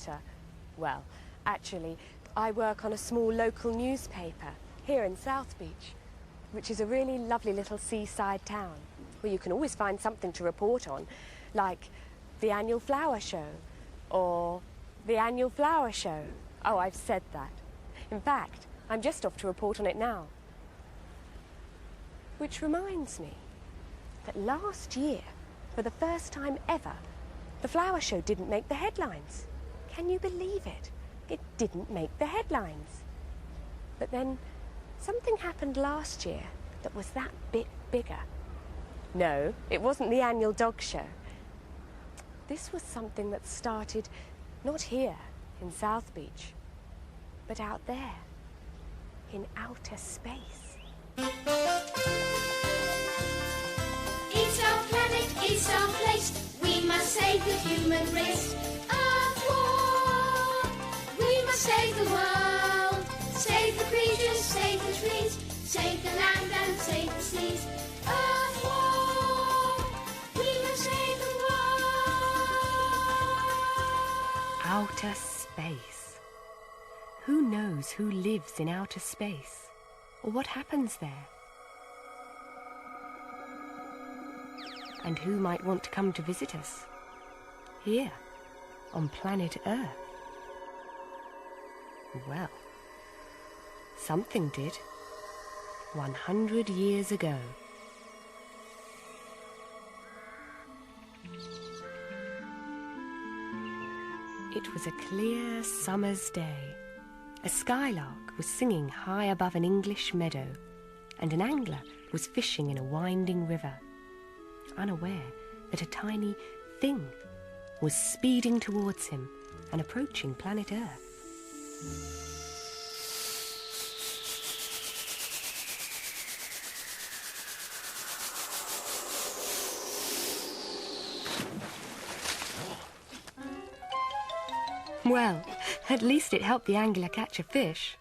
reporter. Well, actually, I work on a small local newspaper here in Southbeach, which is a really lovely little seaside town where you can always find something to report on, like the annual flower show or the annual flower show. Oh, I've said that. In fact, I'm just off to report on it now. Which reminds me that last year, for the first time ever, the flower show didn't make the headlines. Can you believe it? It didn't make the headlines. But then something happened last year that was that bit bigger. No, it wasn't the annual dog show. This was something that started not here in Southbeach, but out there, in outer space. It's our planet, it's our place. We must save the human race. Earth war! We must save the world. Save the creatures, save the trees, save the land and save the seas. Earth war! We must save the world. Outer space. Who knows who lives in outer space, or what happens there? And who might want to come to visit us, here, on planet Earth? Well, something did, 100 years ago. It was a clear summer's day. A skylark was singing high above an English meadow, and an angler was fishing in a winding river, unaware that a tiny thing was speeding towards him and approaching planet Earth. Well, at least it helped the angler catch a fish.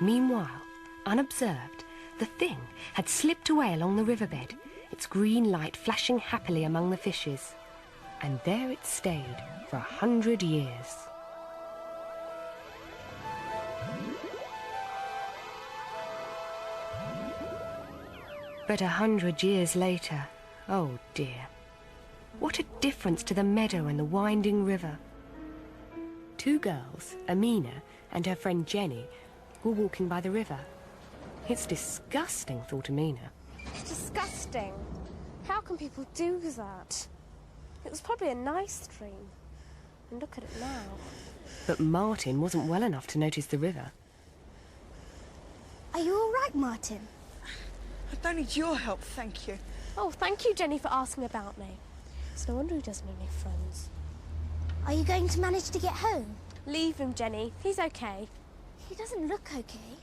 Meanwhile, unobserved, the thing had slipped away along the riverbed, its green light flashing happily among the fishes. And there it stayed for 100 years. But 100 years later, oh dear, what a difference to the meadow and the winding river. Two girls, Amina and her friend Jenny, were walking by the river. It's disgusting, thought Amina. It's disgusting. How can people do that? It was probably a nice stream. And look at it now. But Martin wasn't well enough to notice the river. Are you all right, Martin? I don't need your help, thank you. Oh, thank you, Jenny, for asking about me. It's no wonder he doesn't have any friends. Are you going to manage to get home? Leave him, Jenny. He's okay. He doesn't look okay.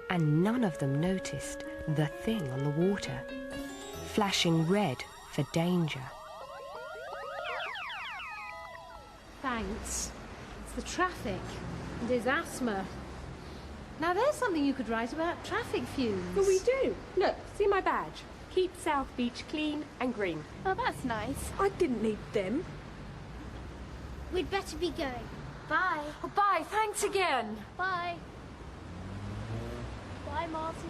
And none of them noticed the thing on the water, flashing red for danger. Thanks. It's the traffic and his asthma. Now there's something you could write about traffic fumes. Well, we do. Look, see my badge. Keep Southbeach clean and green. Oh, that's nice. I didn't need them. We'd better be going. Bye. Oh, bye. Thanks again. Bye. Bye, Martin.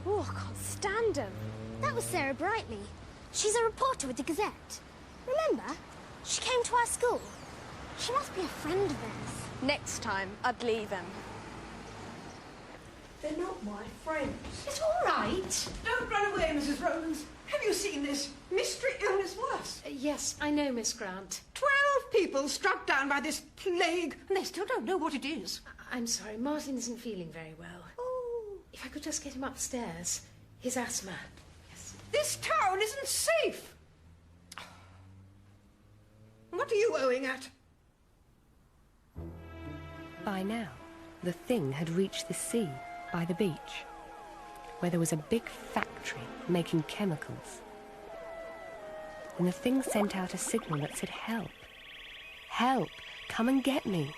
Oh, I can't stand him. That was Sarah Brightly. She's a reporter with the Gazette. Remember? She came to our school. She must be a friend of theirs. Next time, I'd leave him. They're not my friends. It's all right. Don't run away, Mrs. Rowlands. Have you seen this? Mystery illness worse. Yes, I know, Miss Grant. 12 people struck down by this plague, and they still don't know what it is. I'm sorry, Martin isn't feeling very well. Oh. If I could just get him upstairs. His asthma. Yes. This town isn't safe. What are you owing at? By now, the thing had reached the sea by the beach, where there was a big factory making chemicals. And the thing sent out a signal that said, "Help! Help! Come and get me!"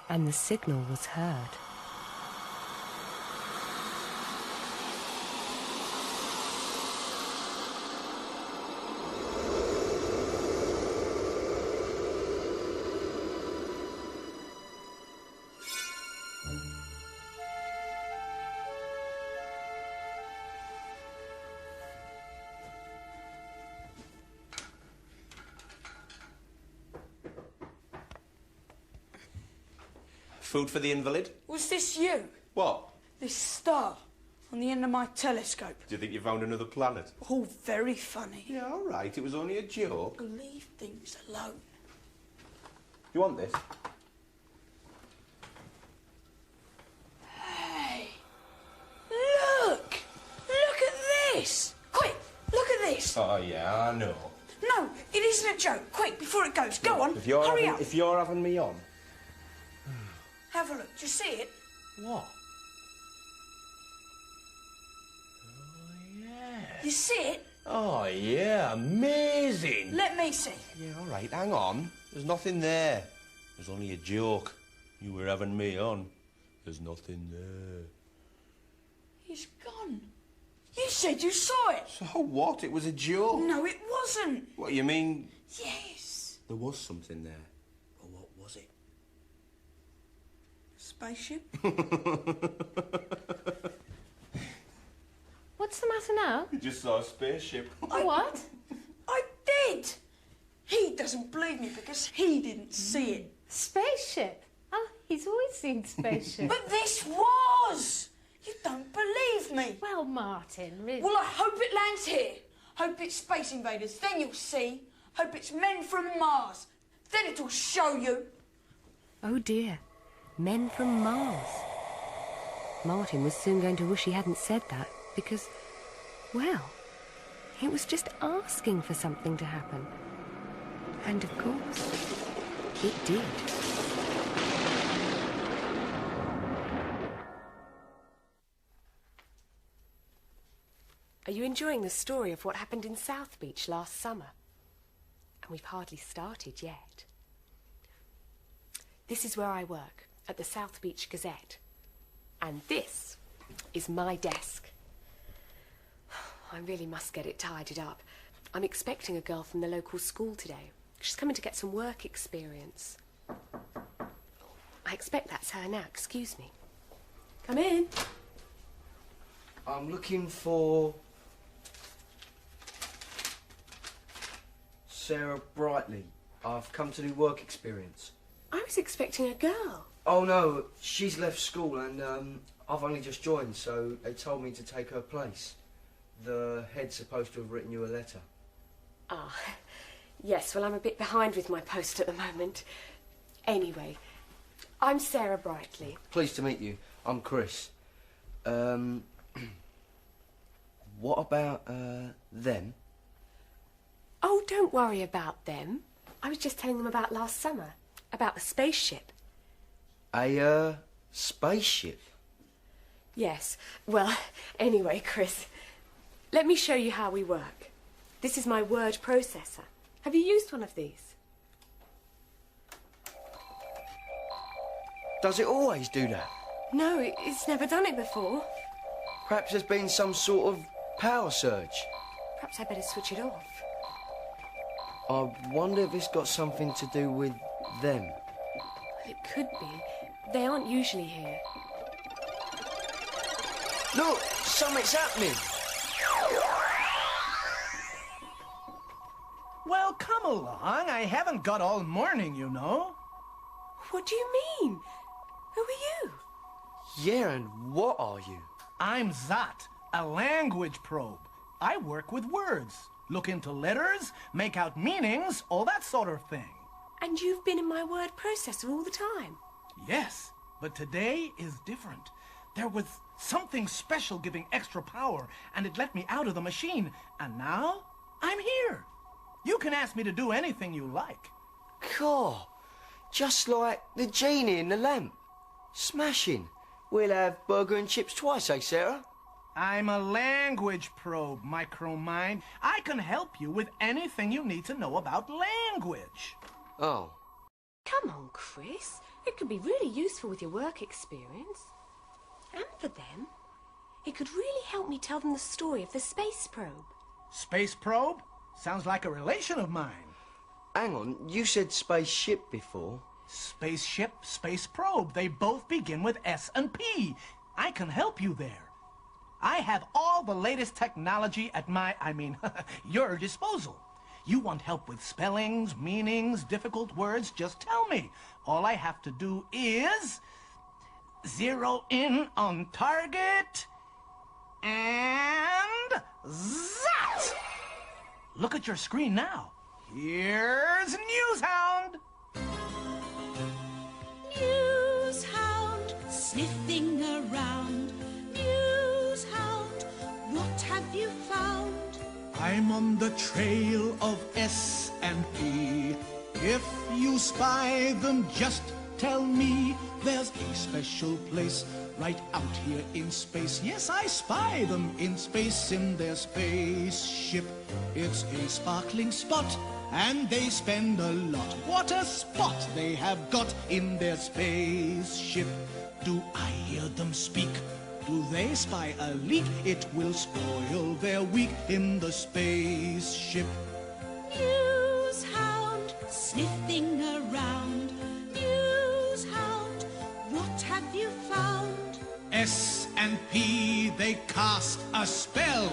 And the signal was heard. Food for the invalid? Was this you? What? This star on the end of my telescope. Do you think you found another planet? All very funny. Yeah, all right. It was only a joke. Leave things alone. You want this? Hey! Look! Look at this! Quick! Look at this! Oh, yeah, I know. No, it isn't a joke. Quick, before it goes. Go on. Hurry up. If you're having me on... Have a look. Do you see it? What? Oh, yeah. You see it? Oh, yeah, amazing. Let me see. Yeah, all right, hang on. There's nothing there. It was only a joke. You were having me on. There's nothing there. He's gone. You said you saw it. So what? It was a joke. No, it wasn't. What, you mean... Yes. There was something there. Well, what was it? Spaceship? What's the matter now? You just saw a spaceship. What? I did. He doesn't believe me because he didn't see it. Spaceship? Oh, he's always seen Spaceship. But this was. You don't believe me. Well, Martin, really... Well, I hope it lands here. Hope it's Space Invaders. Then you'll see. Hope it's men from Mars. Then it'll show you. Oh dear, men from Mars. Martin was soon going to wish he hadn't said that because, well, he was just asking for something to happen. And of course, it did. Are you enjoying the story of what happened in Southbeach last summer? And we've hardly started yet. This is where I work, at the Southbeach Gazette. And this is my desk. I really must get it tidied up. I'm expecting a girl from the local school today. She's coming to get some work experience. I expect that's her now. Excuse me. Come in. I'm looking for... Sarah Brightly. I've come to do work experience. I was expecting a girl. Oh no, she's left school and I've only just joined, so they told me to take her place. The head's supposed to have written you a letter. Ah, yes, well, I'm a bit behind with my post at the moment. Anyway, I'm Sarah Brightly. Pleased to meet you. I'm Chris. What about them? Oh, don't worry about them. I was just telling them about last summer, about the spaceship. A spaceship? Yes. Well, anyway, Chris, let me show you how we work. This is my word processor. Have you used one of these? Does it always do that? No, it's never done it before. Perhaps there's been some sort of power surge. Perhaps I better switch it off. I wonder if it's got something to do with them. Well, it could be. They aren't usually here. Look, something's happening. Well, come along. I haven't got all morning, you know. What do you mean? Who are you? Yeah, and what are you? I'm Zat, a language probe. I work with words. Look into letters, make out meanings, all that sort of thing. And you've been in my word processor all the time? Yes, but today is different. There was something special giving extra power, and it let me out of the machine. And now, I'm here. You can ask me to do anything you like. God, just like the genie in the lamp. Smashing. We'll have burger and chips twice, eh, Sarah? I'm a language probe, Micromind. I can help you with anything you need to know about language. Oh. Come on, Chris. It could be really useful with your work experience. And for them. It could really help me tell them the story of the space probe. Space probe? Sounds like a relation of mine. Hang on, you said spaceship before. Spaceship, space probe. They both begin with S and P. I can help you there. I have all the latest technology at your disposal. You want help with spellings, meanings, difficult words, just tell me. All I have to do is Zero in on target. And... zat! Look at your screen now. Here's Newshound. Newshound, sniffing around. Newshound, what have you found? I'm on the trail of S and P. If you spy them, just tell me. There's a special place right out here in space. Yes, I spy them in space in their spaceship. It's a sparkling spot, and they spend a lot. What a spot they have got in their spaceship. Do I hear them speak? Do they spy a leak? It will spoil their week in the spaceship. Newshound, sniffing around. Newshound, what have you found? S and P, they cast a spell.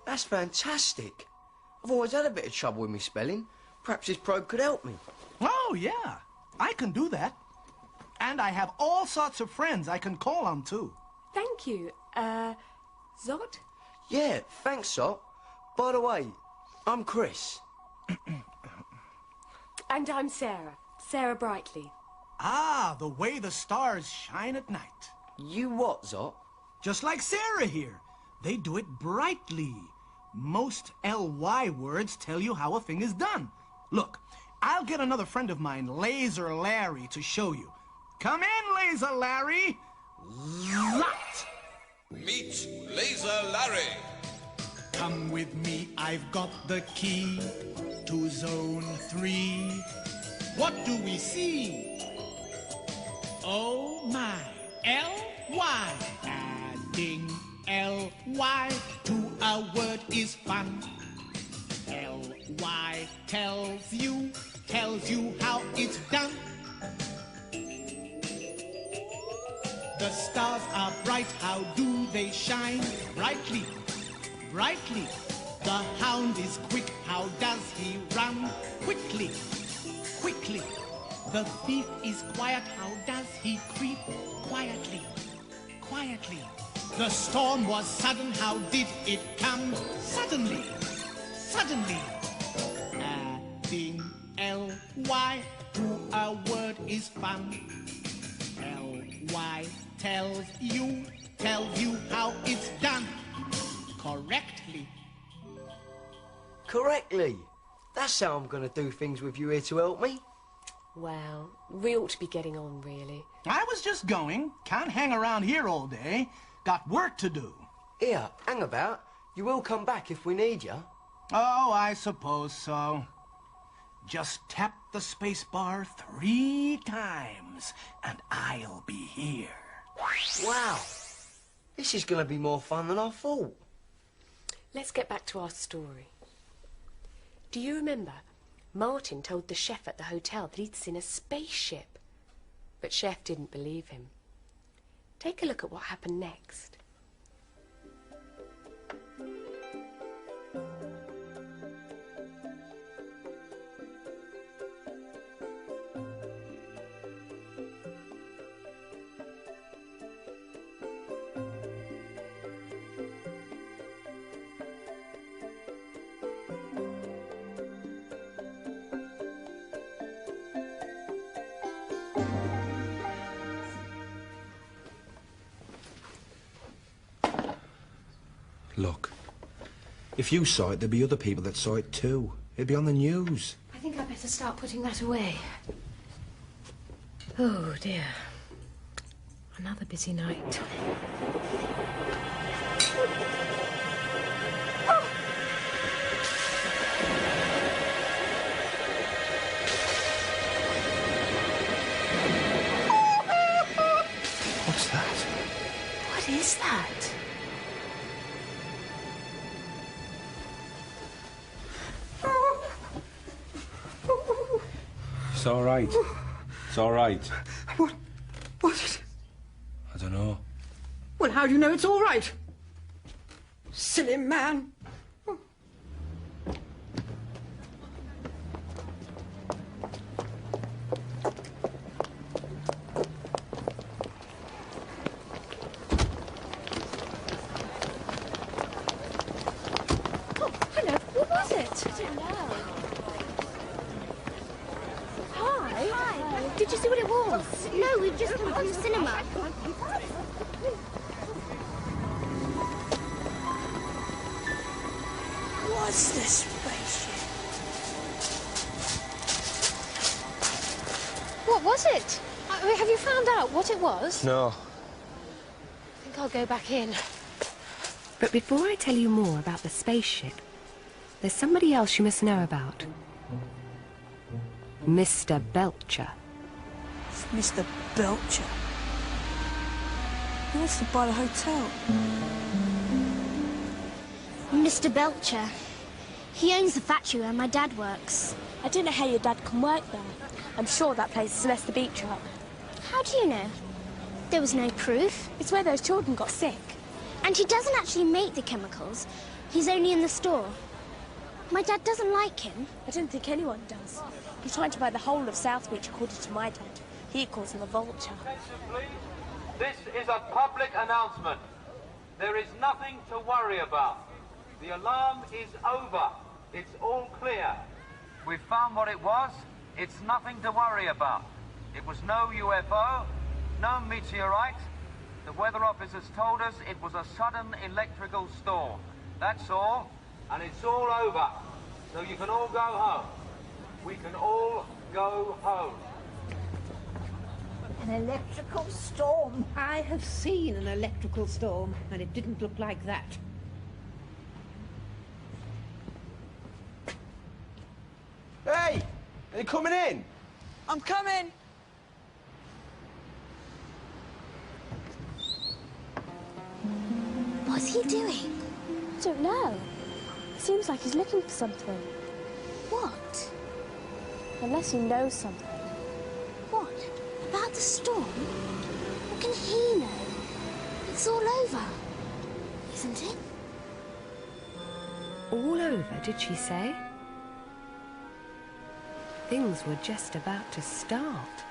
That's fantastic. I've always had a bit of trouble with me spelling. Perhaps this probe could help me. Oh, yeah. I can do that. And I have all sorts of friends I can call on, too. Thank you. Zod? Yeah, thanks, Sot. By the way, I'm Chris. And I'm Sarah. Sarah Brightly. Ah, the way the stars shine at night. You what, Zot? Just like Sarah here. They do it brightly. Most L-Y words tell you how a thing is done. Look, I'll get another friend of mine, Laser Larry, to show you. Come in, Laser Larry. Lot. Meet Laser Larry. Come with me, I've got the key to Zone 3. What do we see? Oh my, L-Y. Adding L-Y to a word is fun. L-Y tells you how it's done. The stars are bright, how do they shine? Brightly, brightly. The hound is quick, how does he run? Quickly, quickly. The thief is quiet, how does he creep? Quietly, quietly. The storm was sudden, how did it come? Suddenly, suddenly. Adding L-Y to a word is fun. L-Y tells you how it's done. Correctly. Correctly. That's how I'm going to do things with you here to help me. Well, we ought to be getting on, really. I was just going. Can't hang around here all day. Got work to do. Here, hang about. You will come back if we need you. Oh, I suppose so. Just tap the space bar 3 times, and I'll be here. Wow. This is going to be more fun than I thought. Let's get back to our story. Do you remember? Martin told the chef at the hotel that he'd seen a spaceship. But Chef didn't believe him. Take a look at what happened next. Look, if you saw it, there'd be other people that saw it too. It'd be on the news. I think I better start putting that away. Oh, dear. Another busy night. What's that? What is that? It's all right. It's all right. What's it? I don't know. Well, how do you know it's all right? Silly man. We've just come from the cinema. What's the spaceship? What was it? Have you found out what it was? No. I think I'll go back in. But before I tell you more about the spaceship, there's somebody else you must know about. Mr. Belcher. It's Mr. Belcher. He wants to buy the hotel. Mr. Belcher. He owns the factory where my dad works. I don't know how your dad can work there. I'm sure that place is less the beach up. How do you know? There was no proof. It's where those children got sick. And he doesn't actually make the chemicals. He's only in the store. My dad doesn't like him. I don't think anyone does. He's trying to buy the whole of Southbeach, according to my dad. He calls him a vulture. Attention, please. This is a public announcement. There is nothing to worry about. The alarm is over. It's all clear. We've found what it was. It's nothing to worry about. It was no UFO, no meteorite. The weather office has told us it was a sudden electrical storm. That's all. And it's all over. So you can all go home. We can all go home. An electrical storm? I have seen an electrical storm, and it didn't look like that. Hey! Are you coming in? I'm coming. What's he doing? I don't know. Seems like he's looking for something. What? Unless he knows something. What? About the storm? What can he know? It's all over, isn't it? All over, did she say? Things were just about to start.